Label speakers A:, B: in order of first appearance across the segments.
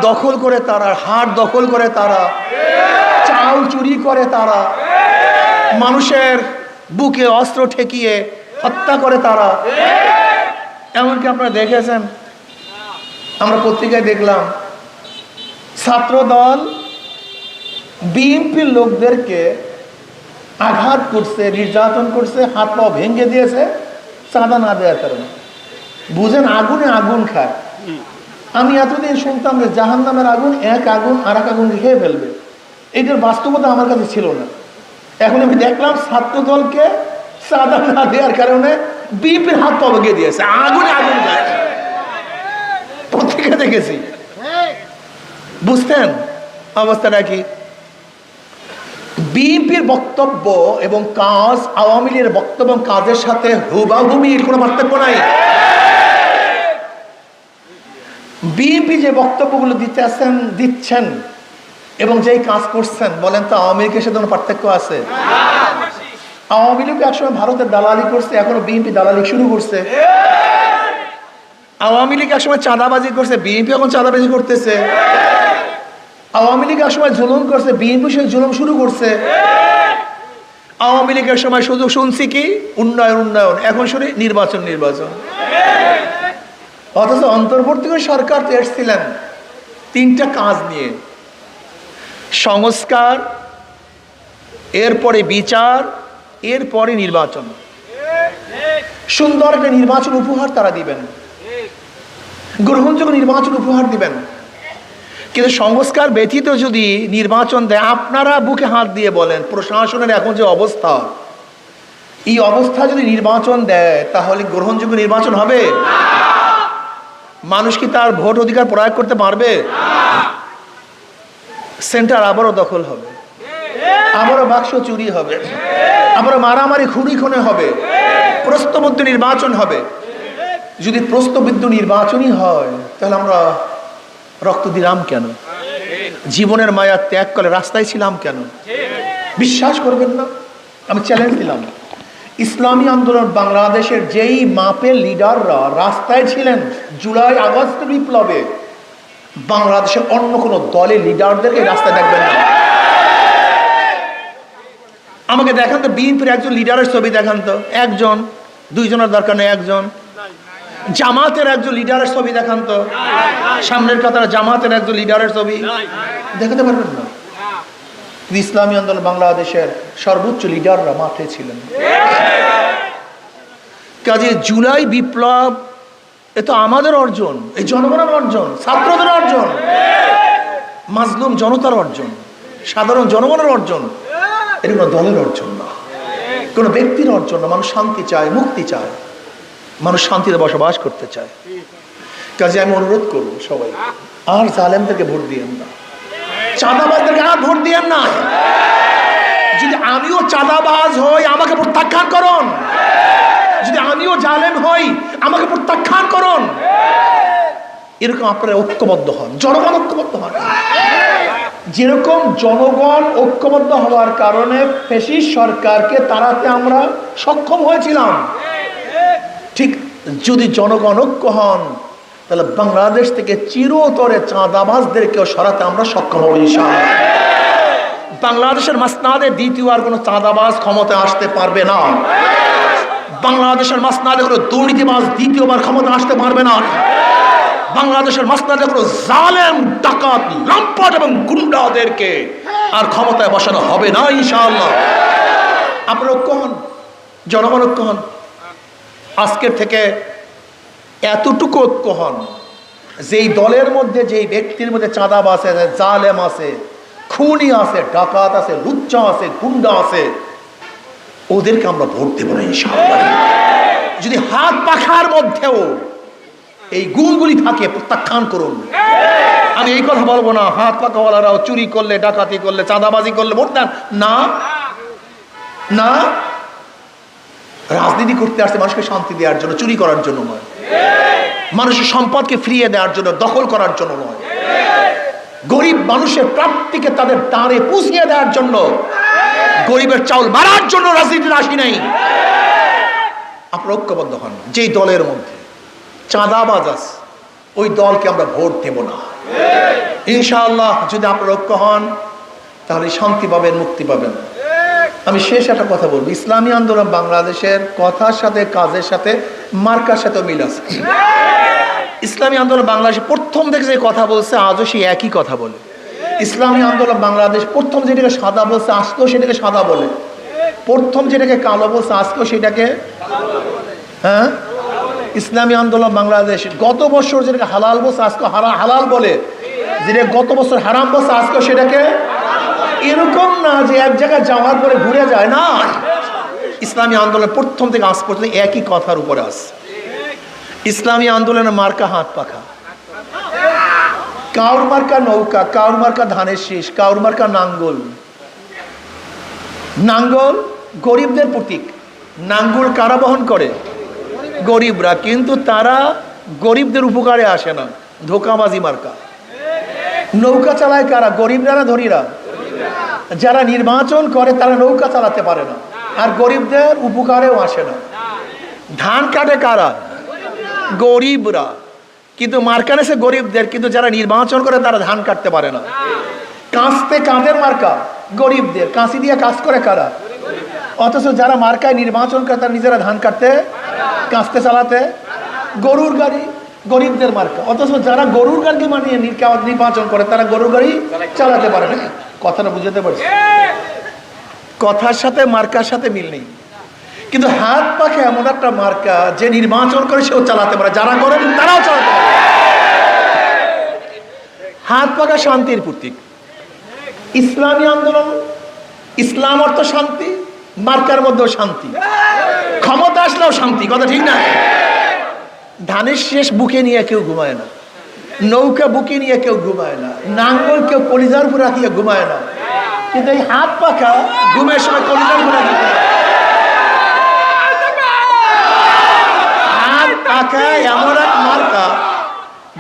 A: দখল করে তারা, হাট দখল করে তারা, চাল চুরি করে তারা, মানুষের বুকে অস্ত্র ঠেকিয়ে হত্যা করে তারা। এমনকি আপনারা দেখেছেন, আমরা পত্রিকায় দেখলাম ছাত্র দল বিএনপির লোকদেরকে আঘাত করছে, নির্যাতন করছে, হাত পা ভেঙে দিয়েছে চাঁদা না দেওয়ার কারণে। বুঝেন, আগুনে আগুন খায়। আমি এতদিন শুনতাম যে জাহান্নামের আগুন এক আগুন আর এক আগুন খেয়ে ফেলবে, এইটার বাস্তবতা আমার কাছে ছিল না। এখন আমি দেখলাম ছাত্র দলকে চাঁদা না দেওয়ার কারণে বিএনপির হাত পা ভেঙে দিয়েছে, আগুনে আগুন খায়। পত্রিকা দেখেছি। বুঝতেন অবস্থাটা কি? বিএনপির বক্তব্য এবং কাজ আওয়ামী লীগের বক্তব্য এবং কাজের সাথে হুবাহু মিল, কোনো পার্থক্য নাই। বিএনপি যে বক্তব্যগুলো দিচ্ছেন এবং যেই কাজ করছেন, বলেন তো আওয়ামী লীগের সাথে কোনো পার্থক্য আছে? আওয়ামী লীগ একসময় ভারতের দালালি করছে, এখনো বিএনপি দালালি শুরু করছে। আওয়ামী লীগ একসময় চাঁদাবাজি করছে, বিএনপি এখন চাঁদাবাজি করতেছে। আওয়ামী লীগ একসময় জুলুম করছে, বিএনপি সেই জুলুম শুরু করছে। আওয়ামী লীগের সময় শুধু শুনছি কি উন্নয়ন উন্নয়ন, এখন শুনি নির্বাচন নির্বাচন। অথচ অন্তর্বর্তীকালীন সরকার এসেছিলেন তিনটা কাজ নিয়ে: সংস্কার, এরপরে বিচার, এরপরে নির্বাচন। সুন্দর একটা নির্বাচন উপহার তারা দিবেন, গ্রহণযোগ্য নির্বাচন উপহার দিবেন। কিন্তু সংস্কার ব্যতীত যদি নির্বাচন দেয়, আপনারা বুকে হাত দিয়ে বলেন প্রশাসনের এখন যে অবস্থা, এই অবস্থা যদি নির্বাচন দেয় তাহলে গ্রহণযোগ্য নির্বাচন হবে? মানুষ কি তার ভোট অধিকার প্রয়োগ করতে পারবে? সেন্টার আবারও দখল হবে, আবারও বাক্স চুরি হবে, আবারও মারামারি খুনি খুনে হবে, প্রশ্নবিদ্ধ নির্বাচন হবে। যদি প্রশ্নবিদ্ধ নির্বাচনই হয় তাহলে আমরা রক্ত দিলাম কেন? জীবনের মায়া ত্যাগ করে রাস্তায় ছিলাম কেন? বিশ্বাস করবেন না, আমি চ্যালেঞ্জ দিলাম, ইসলামী আন্দোলন বাংলাদেশের যেই মাপের লিডাররা রাস্তায় ছিলেন জুলাই আগস্ট বিপ্লবে, বাংলাদেশের অন্য কোনো দলের লিডারদেরকে রাস্তায় দেখবেন না। আমাকে দেখান তো বিএনপির একজন লিডারের ছবি দেখান তো, একজন, দুইজনের দরকার নেই, একজন। জামাতের একজন লিডারের ছবি দেখান তো, সামনের কাতারে জামাতের একজন লিডারের ছবি দেখাতে পারবেন না। ইসলামী আন্দোলন বাংলাদেশের সর্বোচ্চ লিডাররা মাঠে ছিলেন। কাজে জুলাই বিপ্লব এ তো আমাদের অর্জন, এই জনগণের অর্জন, ছাত্রদের অর্জন, মাজলুম জনতার অর্জন, সাধারণ জনগণের অর্জন। এটা কোনো দলের অর্জন না, কোনো ব্যক্তির অর্জন না। মানুষ শান্তি চায়, মুক্তি চায়, মানুষ শান্তিতে বসবাস করতে চায়। কাজে আমি অনুরোধ করবো সবাই, আর জালেমদেরকে ভোট দিয়েন না, চাঁদাবাজদেরকে আর ভোট দিয়েন না। যদি আমিও চাঁদাবাজ হই আমাকে প্রত্যাখ্যান করুন, যদি আমিও জালেম হই আমাকে প্রত্যাখ্যান করুন। এরকম আপনারা ঐক্যবদ্ধ হন, জনগণ ঐক্যবদ্ধ হন। যেরকম জনগণ ঐক্যবদ্ধ হওয়ার কারণে ফ্যাসিস্ট সরকারকে তাড়াতে আমরা সক্ষম হয়েছিলাম, ঠিক যদি জনগণ ঐক্য হন তাহলে বাংলাদেশ থেকে চিরতরে চাঁদাবাজদেরকেও সরাতে আমরা সক্ষম হব ইনশাআল্লাহ। বাংলাদেশের মাসনাদে দ্বিতীয় আর কোনো চাঁদাবাজ ক্ষমতায় আসতে পারবে না। বাংলাদেশের মাসনাদে কোনো দুর্নীতিবাজ দ্বিতীয়বার ক্ষমতা আসতে পারবে না। বাংলাদেশের মাসনাদে কোনো জালেম, ডাকাত, লম্পট এবং গুন্ডাদেরকে আর ক্ষমতায় বসানো হবে না ইনশাআল্লাহ। আপনারা ঐক্য হন, জনগণ ঐক্য হন। আজকের থেকে এতটুকু ঐক্য হন, যেই দলের মধ্যে, যেই ব্যক্তির মধ্যে চাঁদাবাজ আছে, জালেম আছে, খুনি আছে, ডাকাত আছে, লুচ্চা আছে, গুন্ডা আছে, ওদেরকে আমরা ভোট দেব না ইনশাআল্লাহ। যদি হাত পাখার মধ্যেও এই গুণগুলি থাকে প্রত্যাখ্যান করুন। আমি এই কথা বলবো না হাত পাখাওয়ালারাও চুরি করলে, ডাকাতি করলে, চাঁদাবাজি করলে ভোট দেন না, না। রাজনীতি করতে আসছে মানুষকে শান্তি দেওয়ার জন্য, চুরি করার জন্য নয়। মানুষের সম্পদকে ফিরিয়ে দেওয়ার জন্য, দখল করার জন্য নয়। গরিব মানুষের প্রাপ্তিকে তাদের দাঁড়ে পুষিয়ে দেওয়ার জন্য, গরিবের চাউল মারার জন্য রাজনীতি আসি নাই। আপনারা ঐক্যবদ্ধ হন। যেই দলের মধ্যে চাঁদাবাজ আছে, ওই দলকে আমরা ভোট দেব না। ইনশাআল্লাহ যদি আপনারা ঐক্য হন তাহলে শান্তি পাবেন, মুক্তি পাবেন। আমি শেষ একটা কথা বলবো, ইসলামী আন্দোলন বাংলাদেশের কথার সাথে কাজের সাথে মার্কার সাথে মিল আছে। ইসলামী আন্দোলন বাংলাদেশে প্রথম থেকে যে কথা বলছে আজও সেই একই কথা বলে। ইসলামী আন্দোলন বাংলাদেশ প্রথম যেটাকে সাদা বলছে আজকেও সেটাকে সাদা বলে, প্রথম যেটাকে কালো বলছে আজকেও সেটাকে হ্যাঁ। ইসলামী আন্দোলন বাংলাদেশ গত বছর যেটাকে হালাল বলছে আজকে হালাল বলে, যেটা গত বছর হারাম বলছে আজকে সেটাকে। এরকম না যে এক জায়গায় যাওয়ার পরে ঘুরে যায় না। ইসলামী আন্দোলন প্রথম থেকে আজ পর্যন্ত একই কথার উপরে আছে। ইসলামী আন্দোলনের মার্কা হাত পাখা, কাউর মার্কা নৌকা, কাউর মার্কা ধানের শীষ, কাউর মার্কা নাঙ্গল। নাঙ্গল গরিবদের প্রতীক। নাঙ্গল কারা বহন করে? গরিবরা, কিন্তু তারা গরিবদের উপকারে আসে না, ধোকাবাজি মার্কা। নৌকা চালায় কারা? গরিবরা না ধনীরা? যারা নির্বাচন করে তারা নৌকা চালাতে পারে না আর গরিবদের উপকারেও আসে না। ধান কাটে কারা? গরিবরা, কিন্তু মার্কা নেছে গরিবদের, কিন্তু যারা নির্বাচন করে তারা ধান কাটতে পারে না। কাঁচতে কাঁধের মার্কা গরিবদের, কাঁচি দিয়ে কাজ করে কারা? অথচ যারা মার্কায় নির্বাচন করে তারা নিজেরা ধান কাটতে, কাঁচতে চালাতে। গরুর গাড়ি গরিবদের মার্কা, অথচ যারা গরুর গাড়ি মানিয়ে নির্বাচন করে তারা গরুর গাড়ি চালাতে পারে না। কথাটা বুঝতে পারছি? কথার সাথে মার্কার সাথে মিল নেই। কিন্তু হাত পাখা এমন একটা মার্কা যে নির্বাচন করে সেও চালাতে পারে, যারা করেন তারাও চালাতে পারে। হাত পাখা শান্তির প্রতীক। ইসলামী আন্দোলন, ইসলাম অর্থ শান্তি, মার্কার মধ্যেও শান্তি, ক্ষমতা আসলেও শান্তি। কথা ঠিক না? ধানের শেষ বুকে নিয়ে কেউ ঘুমায় না, নৌকা বুকে নিয়ে কেউ ঘুমায় না, নাঙ্গল কেউ কলিজার উপর রাখিয়ে ঘুমায় না, কিন্তু এই হাত পাখা ঘুমের সময় কলিজার উপর রাখি। হাত পাখা এমন এক মার্কা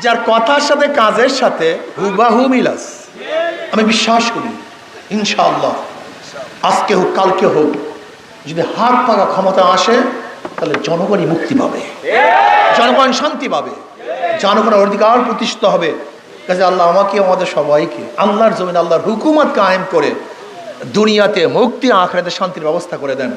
A: যার কথার সাথে কাজের সাথে হুবাহু মিল আছে। আমি বিশ্বাস করি ইনশাআল্লাহ আজকে হোক কালকে হোক যদি হাত পাখা ক্ষমতা আসে তাহলে জনগণই মুক্তি পাবে, জনগণ শান্তি পাবে, জনগণের অধিকার প্রতিষ্ঠিত হবে। কাজে আল্লাহ আমাকে আমাদের সবাইকে আল্লাহর জমিন আল্লাহর হুকুমত কায়েম করে দুনিয়াতে মুক্তি, আখিরাতে শান্তির ব্যবস্থা করে দেন।